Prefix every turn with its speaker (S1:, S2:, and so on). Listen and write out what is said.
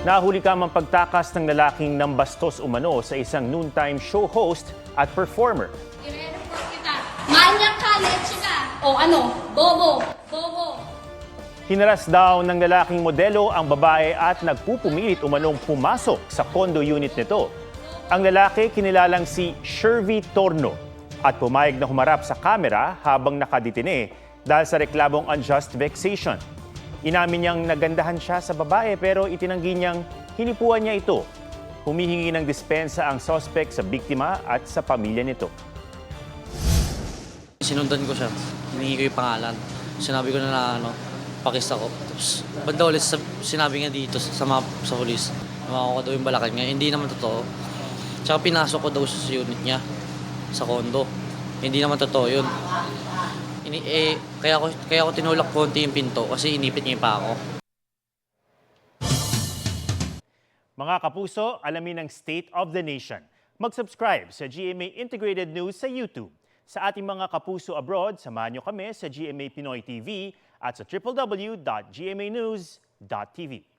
S1: Nahuli ka mang pagtakas ng lalaking nambastos umano sa isang noontime show host at performer.
S2: I-report kita. Manyak ka, leche ka. O ano, bobo, bobo.
S1: Hinaras daw ng lalaking modelo ang babae at nagpupumilit umanong pumasok sa condo unit nito. Ang lalaki kinilalang si Shervy Torno at pumayag na humarap sa kamera habang nakadetine dahil sa reklamong unjust vexation. Inamin niyang nagandahan siya sa babae pero itinanggi niyang hinipuan niya ito. Humihingi ng dispensa ang suspect sa biktima at sa pamilya nito.
S3: Sinundan ko siya, hiningi ko yung pangalan. Sinabi ko na pakis ako. Tapos, banda ulit sinabi niya dito sa polis. Makakuha ko daw yung balakad niya. Hindi naman totoo. Tsaka pinasok ko daw sa unit niya, sa condo. Hindi naman totoo yun. Kaya ko tinulak konti yung pinto kasi inipit niya pa ako.
S1: Mga kapuso, alamin ang State of the Nation. Mag-subscribe sa GMA Integrated News sa YouTube. Sa ating mga kapuso abroad, samahan niyo kami sa GMA Pinoy TV at sa www.gmanews.tv.